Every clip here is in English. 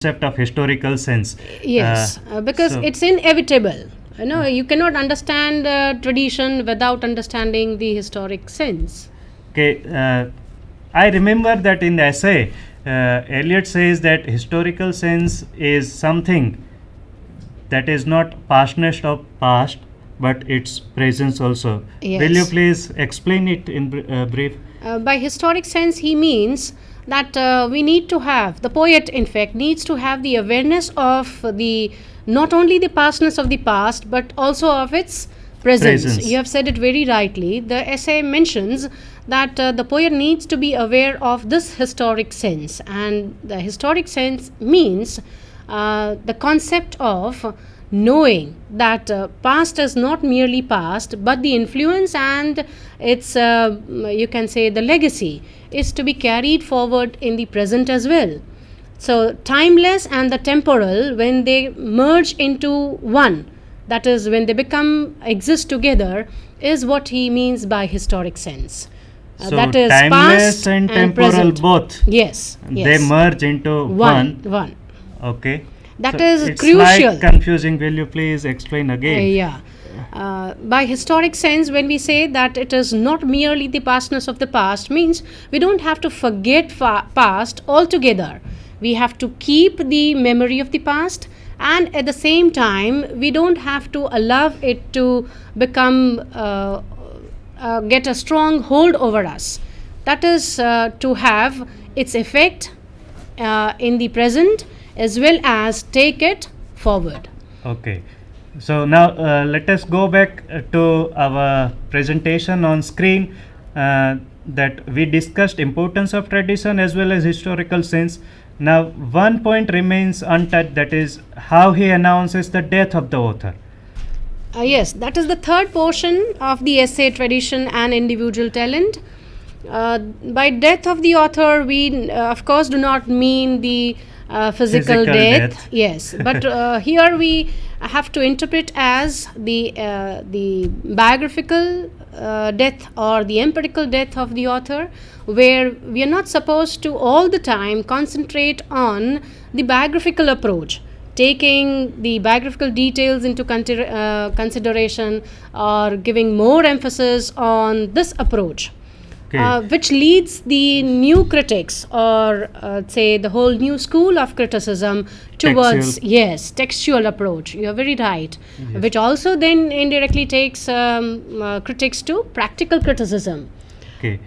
concept of historical sense. Yes, because so it's inevitable. You cannot understand tradition without understanding the historic sense. okay, I remember that in the essay, Eliot says that historical sense is something that is not pastness of past, but its presence also. Will you Yes. please explain it in brief? By historic sense, he means that we need to have, the poet, in fact, needs to have the awareness of the not only the pastness of the past, but also of its presence. Presence. You have said it very rightly. The essay mentions that the poet needs to be aware of this historic sense, and the historic sense means the concept of knowing that past is not merely past, but the influence and its you can say the legacy is to be carried forward in the present as well. So timeless and the temporal, when they merge into one, that is when they become exist together, is what he means by historic sense. So That is timeless past and temporal present. both. Yes, They yes. merge into one. One. Okay. That So is it's crucial. like confusing. Will you please explain again? Yeah. By historic sense, when we say that it is not merely the pastness of the past, means we don't have to forget past altogether. We have to keep the memory of the past, and at the same time, we don't have to allow it to become get a strong hold over us. That is to have its effect in the present as well as take it forward. Okay. So now let us go back to our presentation on screen that we discussed importance of tradition as well as historical sense. Now one point remains untouched, that is how he announces the death of the author. Yes, that is the third portion of the essay Tradition and Individual Talent. By death of the author, we of course do not mean the physical Physical death. death. Yes, but here we have to interpret as the biographical death or the empirical death of the author, where we are not supposed to all the time concentrate on the biographical approach, taking the biographical details into consideration or giving more emphasis on this approach. Okay. Which leads the new critics or say the whole new school of criticism towards Textual. yes textual approach. You are very right. Which also then indirectly takes critics to practical criticism. Okay.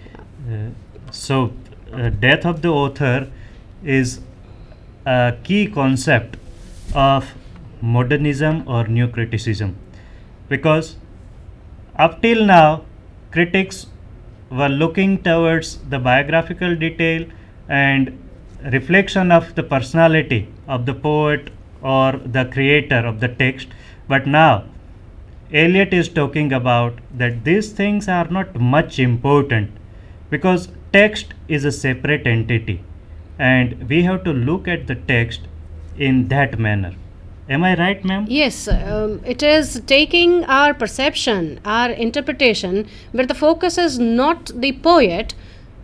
So death of the author is a key concept of modernism or new criticism, because up till now critics were looking towards the biographical detail and reflection of the personality of the poet or the creator of the text, but now Eliot is talking about that these things are not much important because text is a separate entity and we have to look at the text in that manner. Am I right, ma'am? Yes, it is taking our perception, our interpretation, where the focus is not the poet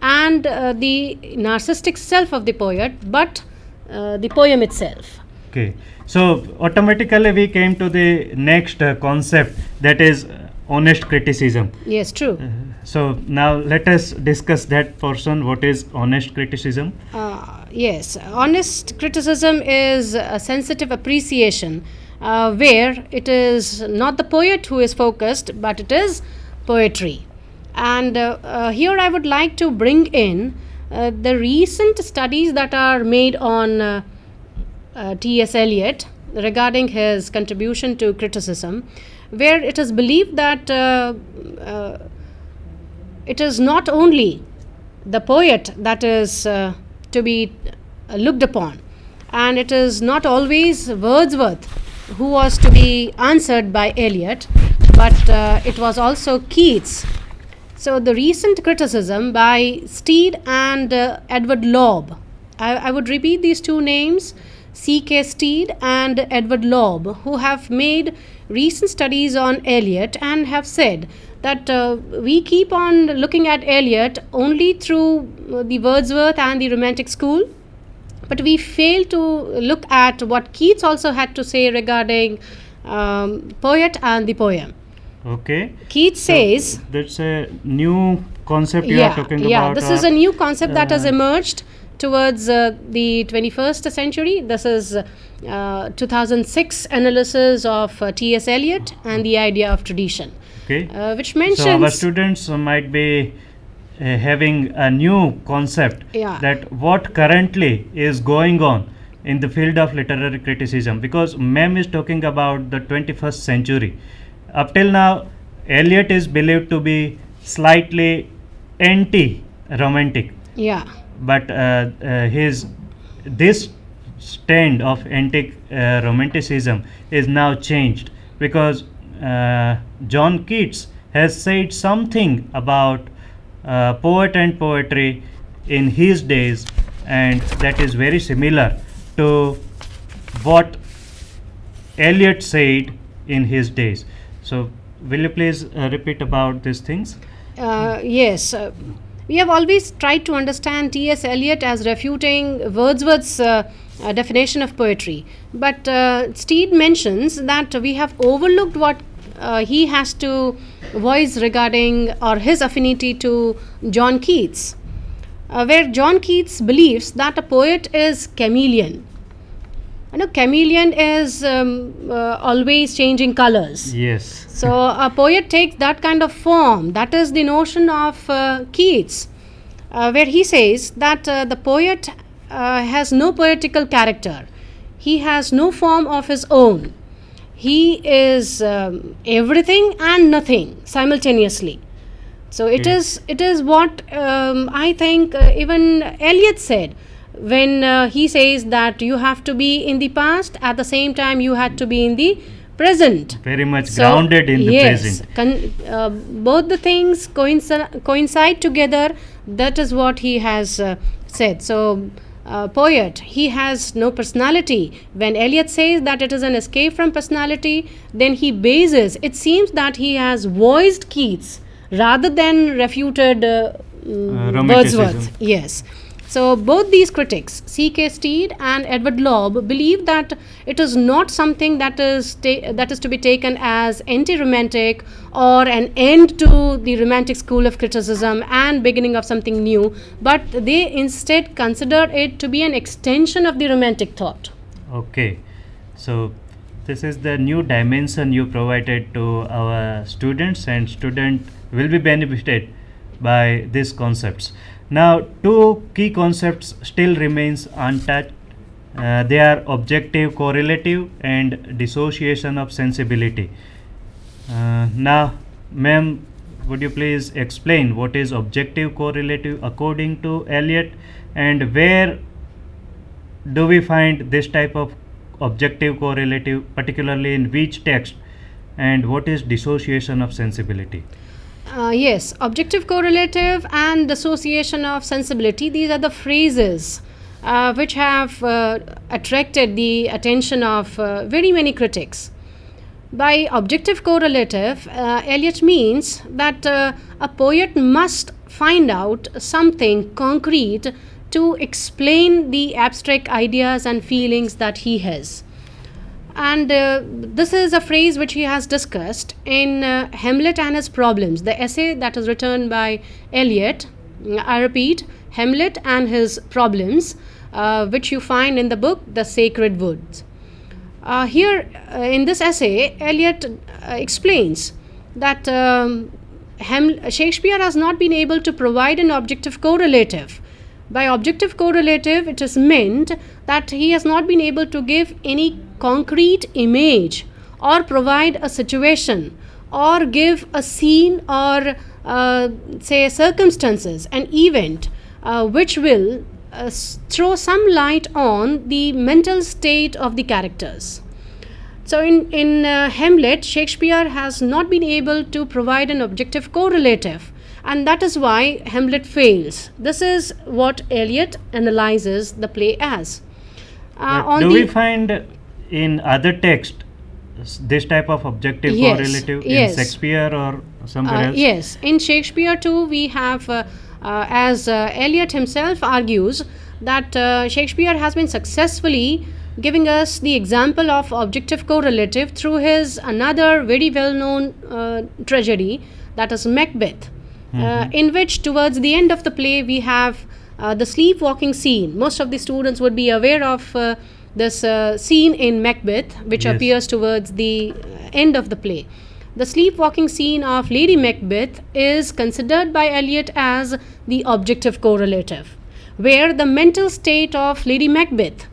and the narcissistic self of the poet, but the poem itself. Okay. So automatically we came to the next concept, that is honest criticism. Yes, true. So now let us discuss that portion. What is honest criticism? Yes, honest criticism is a sensitive appreciation where it is not the poet who is focused, but it is poetry. And here I would like to bring in the recent studies that are made on T.S. Eliot regarding his contribution to criticism, where it is believed that it is not only the poet that is to be looked upon, and it is not always Wordsworth who was to be answered by Eliot, but it was also Keats. So the recent criticism by Steed and Edward Loeb, I would repeat these two names, C.K. Steed and Edward Loeb, who have made recent studies on Eliot and have said that we keep on looking at Eliot only through the Wordsworth and the Romantic school, but we fail to look at what Keats also had to say regarding poet and the poem. Okay. Keats says, That's a new concept you are talking yeah, about. this is a new concept that has emerged towards the 21st century. This is 2006 analysis of T.S. Eliot and the idea of tradition, Okay. which mentions. So our students might be having a new concept Yeah. that what currently is going on in the field of literary criticism, because ma'am is talking about the 21st century. Up till now, Eliot is believed to be slightly anti-romantic, Yeah. but his this stand of anti-romanticism is now changed, because John Keats has said something about poet and poetry in his days, and that is very similar to what Eliot said in his days. So, will you please repeat about these things? Yes. We have always tried to understand T.S. Eliot as refuting Wordsworth's definition of poetry. But Steed mentions that we have overlooked what he has to voice regarding or his affinity to John Keats, where John Keats believes that a poet is chameleon. You know, chameleon is always changing colors. Yes. So a poet takes that kind of form. That is the notion of Keats, where he says that the poet has no poetical character. He has no form of his own. He is everything and nothing simultaneously. So it is what I think even Eliot said when he says that you have to be in the past, at the same time you had to be in the present. Very much grounded in the yes, present. Both the things coincide together. That is what he has said. So poet, he has no personality. When Eliot says that it is an escape from personality, then he bases, it seems that he has voiced Keats rather than refuted Wordsworth. Yes. So both these critics, C.K. Steed and Edward Lobb, believe that it is not something that is to be taken as anti-romantic or an end to the romantic school of criticism and beginning of something new, but they instead consider it to be an extension of the romantic thought. Okay. So this is the new dimension you provided to our students, and student will be benefited by these concepts. Now, two key concepts still remains untouched. They are objective correlative and dissociation of sensibility. Now, ma'am, would you please explain what is objective correlative according to Eliot, and where do we find this type of objective correlative, particularly in which text, and what is dissociation of sensibility? Yes, objective correlative and dissociation of sensibility, these are the phrases which have attracted the attention of very many critics. By objective correlative, Eliot means that a poet must find out something concrete to explain the abstract ideas and feelings that he has. And this is a phrase which he has discussed in Hamlet and His Problems, the essay that is written by Eliot. I repeat, Hamlet and His Problems, which you find in the book The Sacred Woods. Here in this essay, Eliot explains that Shakespeare has not been able to provide an objective correlative. By objective correlative, it is meant that he has not been able to give any concrete image or provide a situation or give a scene or say circumstances, an event which will throw some light on the mental state of the characters. So in Hamlet, Shakespeare has not been able to provide an objective correlative, and that is why Hamlet fails. This is what Eliot analyzes the play as. Do we find in other texts this type of objective correlative in Shakespeare or somewhere else? Yes, in Shakespeare too we have, as Eliot himself argues, that Shakespeare has been successfully giving us the example of objective correlative through his another very well known tragedy, that is Macbeth, in which towards the end of the play we have the sleepwalking scene. Most of the students would be aware of this scene in Macbeth, which Yes. appears towards the end of the play. The sleepwalking scene of Lady Macbeth is considered by Eliot as the objective correlative, where the mental state of Lady Macbeth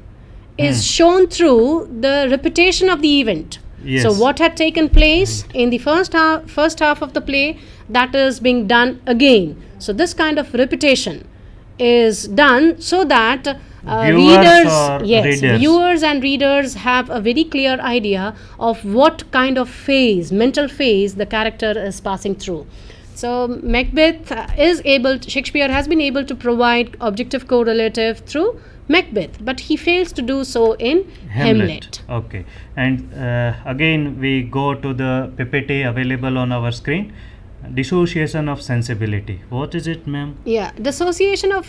is shown through the repetition of the event. Yes. So what had taken place in the first half of the play, that is being done again. So this kind of repetition is done so that Viewers or readers? viewers and readers have a very clear idea of what kind of phase, mental phase, the character is passing through. So Macbeth Shakespeare has been able to provide objective correlative through Macbeth, but he fails to do so in Hamlet. Okay, and again we go to the PPT available on our screen. Dissociation of sensibility. What is it, ma'am? Yeah, dissociation of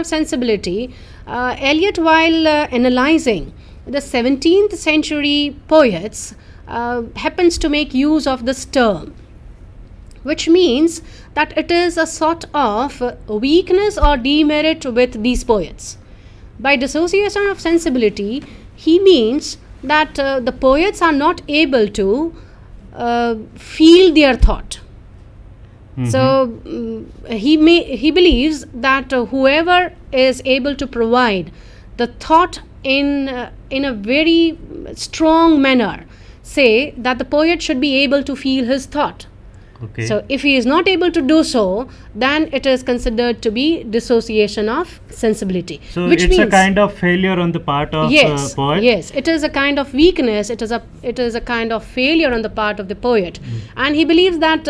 sensibility. Eliot, while analyzing the 17th century poets, happens to make use of this term, which means that it is a sort of weakness or demerit with these poets. By dissociation of sensibility, he means that the poets are not able to feel their thought. So he believes that whoever is able to provide the thought in a very strong manner, say that the poet should be able to feel his thought. Okay. So if he is not able to do so, then it is considered to be dissociation of sensibility. So which it's means a kind of failure on the part of poet. Yes, it is a kind of weakness. It is a kind of failure on the part of the poet, and he believes that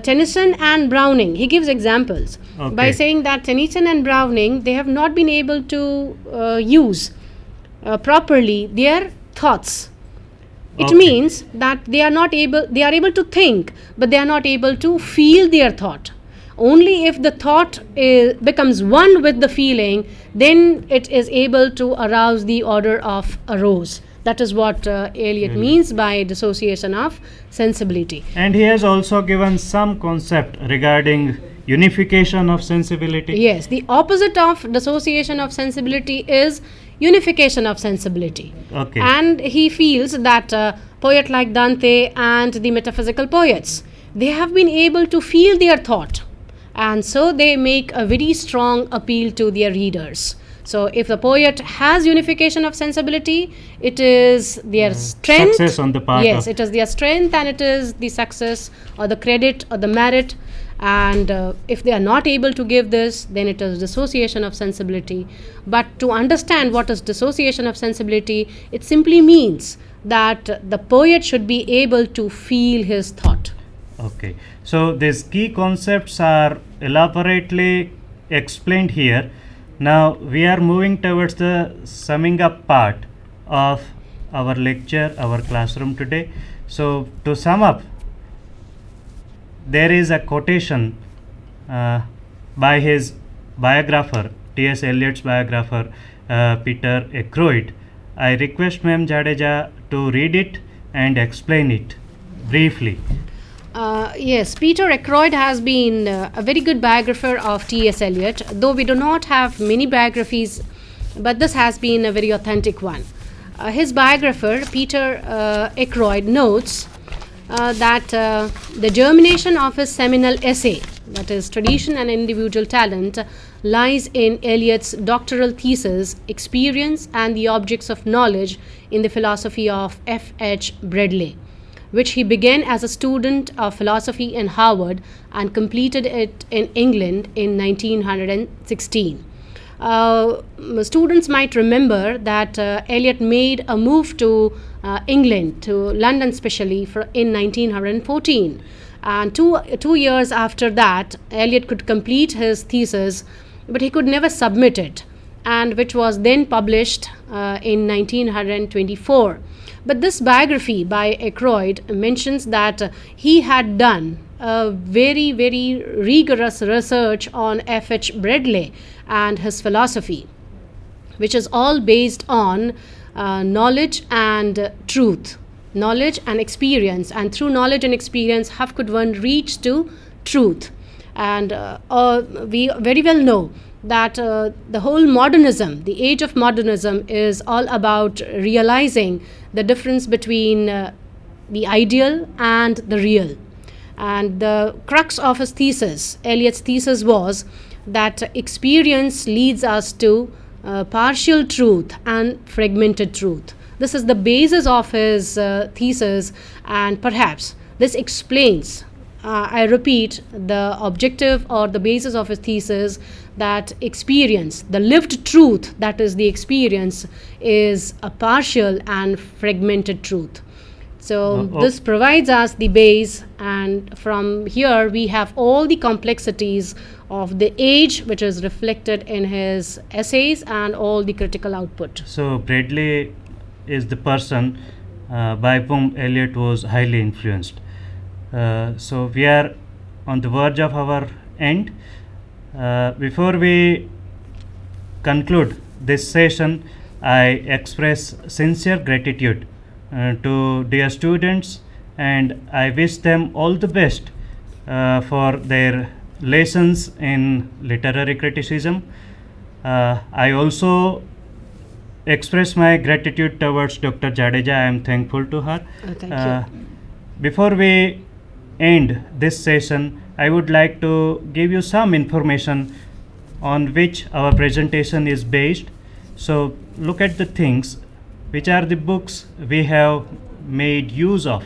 Tennyson and Browning. He gives examples by Okay. saying that Tennyson and Browning, they have not been able to use properly their thoughts. It Okay. means that they are able to think, but they are not able to feel their thought. Only if the thought becomes one with the feeling, then it is able to arouse the order of a rose. That is what Eliot means by dissociation of sensibility. And he has also given some concept regarding unification of sensibility. Yes, the opposite of dissociation of sensibility is unification of sensibility. Okay. And he feels that poet like Dante and the metaphysical poets, they have been able to feel their thought, and so they make a very strong appeal to their readers. So if the poet has unification of sensibility, it is their strength. Success on the part Yes, of- it is their strength, and it is the success or the credit or the merit. And if they are not able to give this, then it is dissociation of sensibility. But to understand what is dissociation of sensibility, it simply means that the poet should be able to feel his thought. Okay, so these key concepts are elaborately explained here. Now we are moving towards the summing up part of our lecture, our classroom today. So to sum up, there is a quotation by his biographer, T.S. Eliot's biographer, Peter Ackroyd. I request Ma'am Jadeja to read it and explain it briefly. Yes, Peter Ackroyd has been a very good biographer of T.S. Eliot, though we do not have many biographies, but this has been a very authentic one. His biographer, Peter Ackroyd, notes that the germination of his seminal essay, that is Tradition and Individual Talent, lies in Eliot's doctoral thesis, Experience and the Objects of Knowledge in the Philosophy of F.H. Bradley, which he began as a student of philosophy in Harvard and completed it in England in 1916. Students might remember that Eliot made a move to England, to London especially, in 1914. And two years after that, Eliot could complete his thesis, but he could never submit it, and which was then published in 1924. But this biography by Ackroyd mentions that he had done a very, very rigorous research on F.H. Bradley and his philosophy, which is all based on knowledge and truth, knowledge and experience. And through knowledge and experience, how could one reach to truth? And we very well know that the whole modernism, the age of modernism, is all about realizing the difference between the ideal and the real. And the crux of his thesis, Eliot's thesis, was that experience leads us to partial truth and fragmented truth. This is the basis of his thesis, and perhaps this explains, I repeat, the objective or the basis of his thesis, that experience, the lived truth, that is the experience, is a partial and fragmented truth. So this provides us the base, and from here we have all the complexities of the age, which is reflected in his essays and all the critical output. So Bradley is the person by whom Eliot was highly influenced. So we are on the verge of our end. Before we conclude this session, I express sincere gratitude to dear students, and I wish them all the best for their lessons in literary criticism. I also express my gratitude towards Dr. Jadeja. I am thankful to her. Thank you. Before we end this session, I would like to give you some information on which our presentation is based. So look at the things, which are the books we have made use of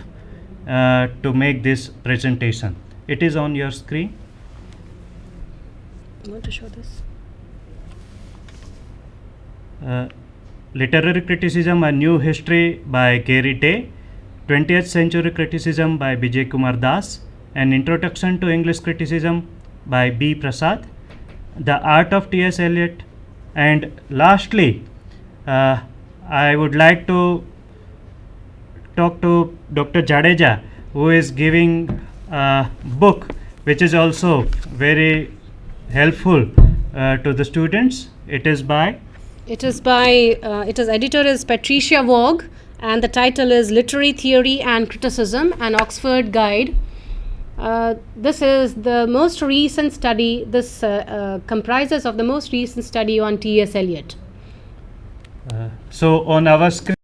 to make this presentation. It is on your screen. You want to show this? Literary Criticism, A New History by Gary Day, 20th Century Criticism by Bijay Kumar Das, An Introduction to English Criticism by B. Prasad, The Art of T.S. Eliot, and lastly, I would like to talk to Dr. Jadeja, who is giving a book which is also very helpful to the students. It is editor is Patricia Vogue, and the title is Literary Theory and Criticism, an Oxford Guide. This is the most recent study. This comprises of the most recent study on T.S. Eliot. So on our screen